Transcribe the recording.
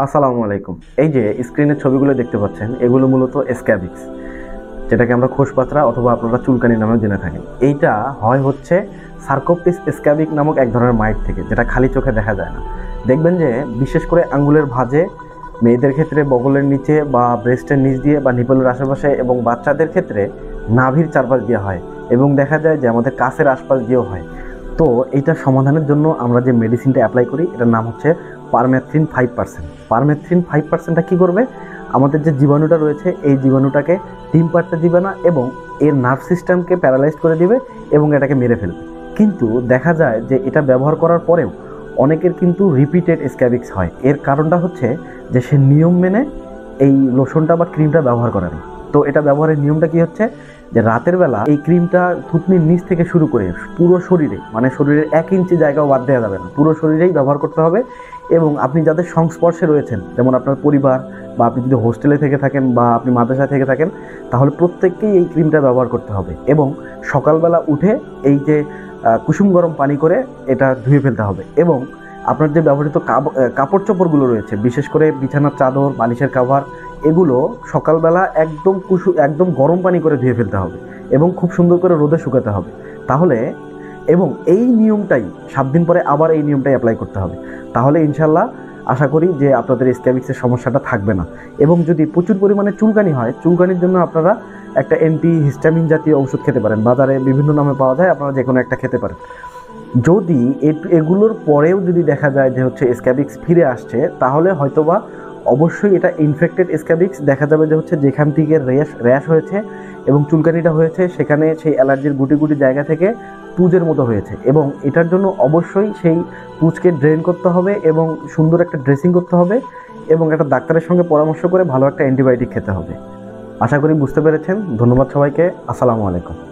আসসালামু আলাইকুম। এই যে স্ক্রিনের ছবিগুলো দেখতে পাচ্ছেন, এগুলো মূলত স্ক্যাবিক্স, যেটাকে আমরা খোসপাতরা অথবা আপনারা চুলকানি নামেও জেনে থাকেন। এইটা হচ্ছে সার্কোপ্টিস স্ক্যাবিক নামক এক ধরনের মাইট থেকে, যেটা খালি চোখে দেখা যায় না। দেখবেন যে বিশেষ করে আঙ্গুলের ভাঁজে, মেয়েদের ক্ষেত্রে বগলের নিচে বা ব্রেস্টের নিচ দিয়ে বা নিপলের আশেপাশে, এবং বাচ্চাদের ক্ষেত্রে নাভির চারপাশ দিয়ে হয়, এবং দেখা যায় যে আমাদের কাছের আশপাশ দিয়েও হয়। তো এইটার সমাধানের জন্য আমরা যে মেডিসিনটা অ্যাপ্লাই করি, এটার নাম হচ্ছে পারমেথ্রিন 5%। পারমেথ্রিন 5%টা কী করবে? আমাদের যে জীবাণুটা রয়েছে, এই জীবাণুটাকে ডিম পাড়তে দিবে না এবং এর নার্ভ সিস্টেমকে প্যারালাইজড করে দিবে এবং এটাকে মেরে ফেলবে। কিন্তু দেখা যায় যে এটা ব্যবহার করার পরেও অনেকের কিন্তু রিপিটেড স্ক্যাবিক্স হয়। এর কারণটা হচ্ছে যে সে নিয়ম মেনে এই লোশনটা বা ক্রিমটা ব্যবহার করে না। তো এটা ব্যবহারের নিয়মটা কি হচ্ছে, যে রাতের বেলা এই ক্রিমটা থুতনির নিচ থেকে শুরু করে পুরো শরীরে, মানে শরীরের 1 ইঞ্চি জায়গাও বাদ দেওয়া যাবে না, পুরো শরীরেই ব্যবহার করতে হবে। এবং আপনি যাদের সংস্পর্শে রয়েছেন, যেমন আপনার পরিবার, বা আপনি যদি হোস্টেলে থেকে থাকেন বা আপনি মাদ্রাসায় থেকে থাকেন, তাহলে প্রত্যেককেই এই ক্রিমটা ব্যবহার করতে হবে। এবং সকালবেলা উঠে এই যে কুসুম গরম পানি করে এটা ধুয়ে ফেলতে হবে। এবং আপনার যে ব্যবহৃত কাপড় চোপড়গুলো রয়েছে, বিশেষ করে বিছানার চাদর, বালিশের কাভার, এগুলো সকালবেলা একদম গরম পানি করে ধুয়ে ফেলতে হবে এবং খুব সুন্দর করে রোদে শুকাতে হবে। তাহলে, এবং এই নিয়মটাই 7 দিন পরে আবার এই নিয়মটাই অ্যাপ্লাই করতে হবে। তাহলে ইনশাল্লাহ আশা করি যে আপনাদের স্ক্যাবিক্সের সমস্যাটা থাকবে না। এবং যদি প্রচুর পরিমাণে চুলকানি হয়, চুলকানির জন্য আপনারা একটা অ্যান্টি হিস্টামিন জাতীয় ওষুধ খেতে পারেন। বাজারে বিভিন্ন নামে পাওয়া যায়, আপনারা যে কোনো একটা খেতে পারেন। যদি এগুলোর পরেও যদি দেখা যায় যে স্ক্যাবিক্স ফিরে আসছে, তাহলে হয়তোবা অবশ্যই এটা ইনফেক্টেড স্ক্যাবিক্স। দেখা যাবে যে যেখান থেকে র্যাশ হয়েছে এবং চুলকানিটা হয়েছে, সেখানে সেই অ্যালার্জির গুটি গুটি জায়গা থেকে পুজের মতো হয়েছে। এবং এটার জন্য অবশ্যই সেই পুজকে ড্রেন করতে হবে এবং সুন্দর একটা ড্রেসিং করতে হবে এবং একটা ডাক্তারের সঙ্গে পরামর্শ করে ভালো একটা অ্যান্টিবায়োটিক খেতে হবে। আশা করি বুঝতে পেরেছেন। ধন্যবাদ সবাইকে। আসসালামু আলাইকুম।